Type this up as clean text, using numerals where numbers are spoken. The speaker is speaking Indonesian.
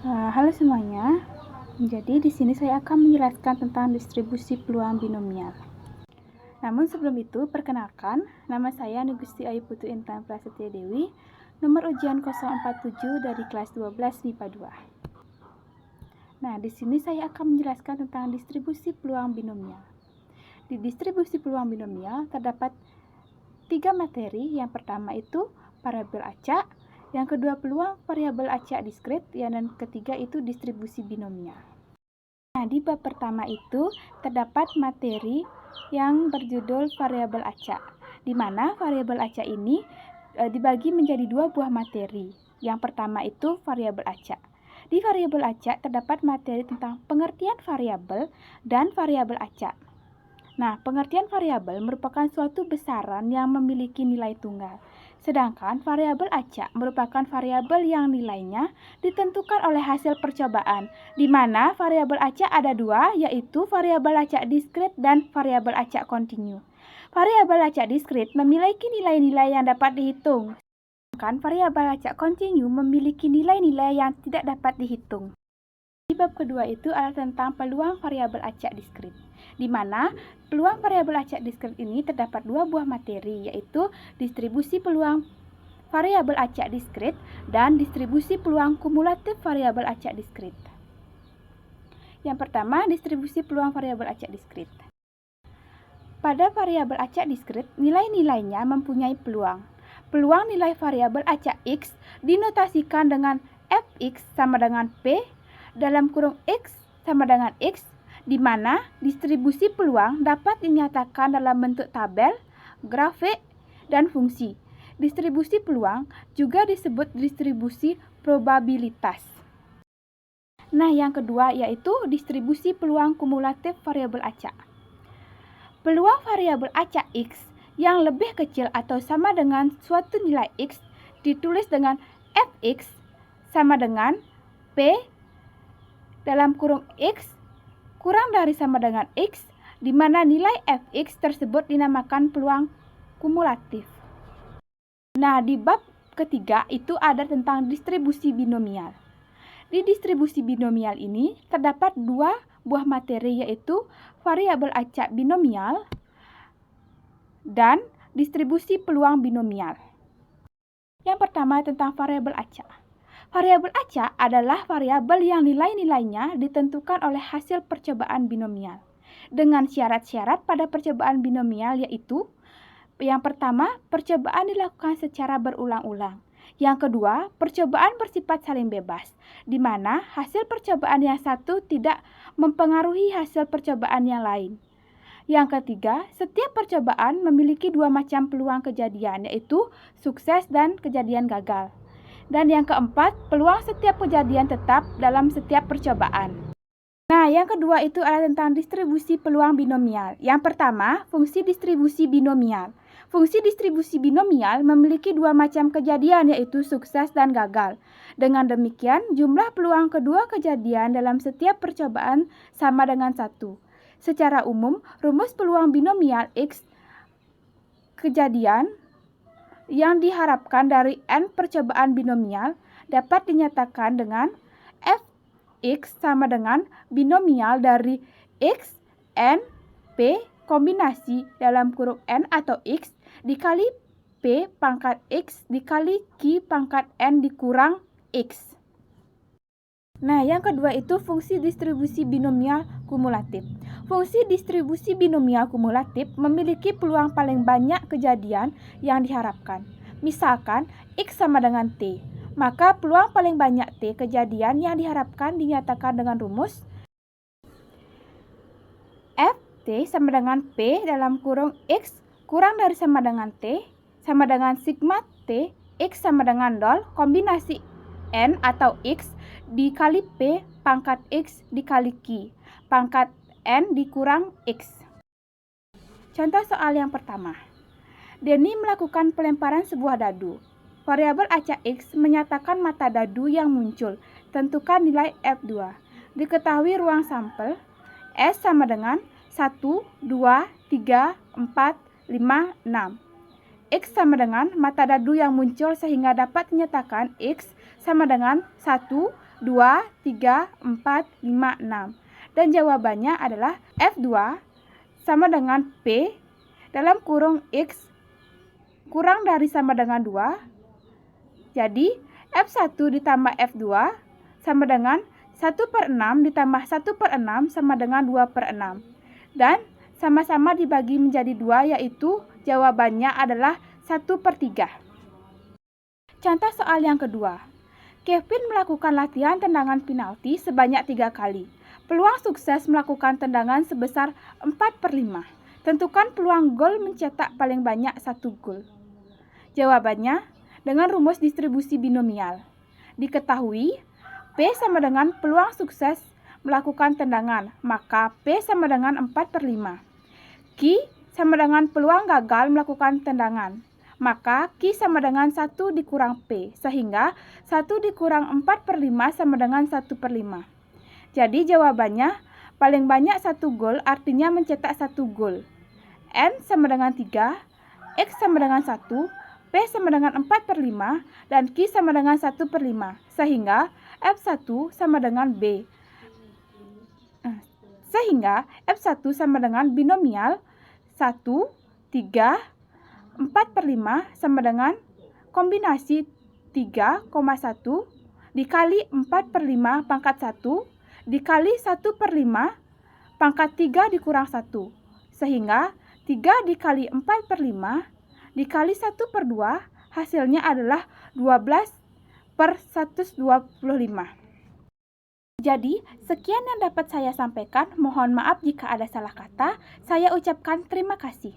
Halo semuanya. Jadi di sini saya akan menjelaskan tentang distribusi peluang binomial. Namun sebelum itu, perkenalkan, nama saya Nugusti Ayu Putu Intan Prasetya Dewi, nomor ujian 047 dari kelas 12 MIPA 2. Nah, di sini saya akan menjelaskan tentang distribusi peluang binomial. Di distribusi peluang binomial terdapat 3 materi. Yang pertama itu variabel acak, yang kedua peluang variabel acak diskrit, dan ketiga itu distribusi binomial. Nah, di bab pertama itu terdapat materi yang berjudul variabel acak, di mana variabel acak ini dibagi menjadi 2 buah materi. Yang pertama itu variabel acak. Di variabel acak terdapat materi tentang pengertian variabel dan variabel acak. Nah, pengertian variabel merupakan suatu besaran yang memiliki nilai tunggal. Sedangkan variabel acak merupakan variabel yang nilainya ditentukan oleh hasil percobaan, di mana variabel acak ada 2, yaitu variabel acak diskrit dan variabel acak kontinu. Variabel acak diskrit memiliki nilai-nilai yang dapat dihitung, sedangkan variabel acak kontinu memiliki nilai-nilai yang tidak dapat dihitung. Di bab kedua itu adalah tentang peluang variabel acak diskrit, di mana peluang variabel acak diskrit ini terdapat 2 buah materi, yaitu distribusi peluang variabel acak diskrit dan distribusi peluang kumulatif variabel acak diskrit. Yang pertama, distribusi peluang variabel acak diskrit. Pada variabel acak diskrit, nilai-nilainya mempunyai peluang. Peluang nilai variabel acak X dinotasikan dengan Fx sama dengan P dalam kurung X sama dengan X, di mana distribusi peluang dapat dinyatakan dalam bentuk tabel, grafik, dan fungsi. Distribusi peluang juga disebut distribusi probabilitas. Nah, yang kedua yaitu distribusi peluang kumulatif variabel acak. Peluang variabel acak X yang lebih kecil atau sama dengan suatu nilai X ditulis dengan Fx sama dengan P dalam kurung X kurang dari sama dengan X, di mana nilai Fx tersebut dinamakan peluang kumulatif. Nah, di bab ketiga itu ada tentang distribusi binomial. Di distribusi binomial ini terdapat 2 buah materi, yaitu variabel acak binomial dan distribusi peluang binomial. Yang pertama tentang variabel acak. Variabel acak adalah variabel yang nilai-nilainya ditentukan oleh hasil percobaan binomial, dengan syarat-syarat pada percobaan binomial, yaitu yang pertama, percobaan dilakukan secara berulang-ulang. Yang kedua, percobaan bersifat saling bebas, di mana hasil percobaan yang satu tidak mempengaruhi hasil percobaan yang lain. Yang ketiga, setiap percobaan memiliki 2 macam peluang kejadian, yaitu sukses dan kejadian gagal. Dan yang keempat, peluang setiap kejadian tetap dalam setiap percobaan. Nah, yang kedua itu adalah tentang distribusi peluang binomial. Yang pertama, fungsi distribusi binomial. Fungsi distribusi binomial memiliki 2 macam kejadian, yaitu sukses dan gagal. Dengan demikian, jumlah peluang kedua kejadian dalam setiap percobaan sama dengan 1. Secara umum, rumus peluang binomial X kejadian yang diharapkan dari n percobaan binomial dapat dinyatakan dengan Fx sama dengan binomial dari X, N, P kombinasi dalam kurung N atau X dikali P pangkat X dikali Q pangkat N dikurang X. Nah, yang kedua itu fungsi distribusi binomial kumulatif. Fungsi distribusi binomial kumulatif memiliki peluang paling banyak kejadian yang diharapkan. Misalkan X sama dengan T, maka peluang paling banyak T kejadian yang diharapkan dinyatakan dengan rumus Ft sama dengan P dalam kurung X kurang dari sama dengan T sama dengan sigma T, X sama dengan 0, kombinasi N atau X dikali P pangkat X dikali Q pangkat N dikurang X. Contoh soal yang pertama. Denny melakukan pelemparan sebuah dadu. Variabel acak X menyatakan mata dadu yang muncul. Tentukan nilai F2. Diketahui ruang sampel S sama dengan 1, 2, 3, 4, 5, 6. X sama dengan mata dadu yang muncul, sehingga dapat dinyatakan X sama dengan 1, 2, 2, 3, 4, 5, 6. Dan jawabannya adalah F2 sama dengan P dalam kurung X kurang dari sama dengan 2. Jadi F1 ditambah F2 sama dengan 1/6 ditambah 1/6 sama dengan 2/6. Dan sama-sama dibagi menjadi 2, yaitu jawabannya adalah 1/3. Contoh soal yang kedua. Kevin melakukan latihan tendangan penalti sebanyak 3 kali. Peluang sukses melakukan tendangan sebesar 4/5. Tentukan peluang gol mencetak paling banyak 1 gol. Jawabannya dengan rumus distribusi binomial. Diketahui P sama dengan peluang sukses melakukan tendangan, maka P sama dengan 4/5. Q sama dengan peluang gagal melakukan tendangan, maka Q sama dengan 1 dikurang P, sehingga 1 dikurang 4/5 sama dengan 1/5. Jadi jawabannya paling banyak 1 gol artinya mencetak 1 gol. N sama dengan 3, X sama dengan 1, P sama dengan 4/5, dan Q sama dengan 1/5, sehingga F1 sama dengan B. Sehingga F1 sama dengan binomial 1, 3, 4/5 sama dengan kombinasi 3,1 dikali 4/5 pangkat 1 dikali 1/5 pangkat 3 dikurang 1. Sehingga 3 dikali 4/5 dikali 1/2 hasilnya adalah 12/125. Jadi, sekian yang dapat saya sampaikan. Mohon maaf jika ada salah kata. Saya ucapkan terima kasih.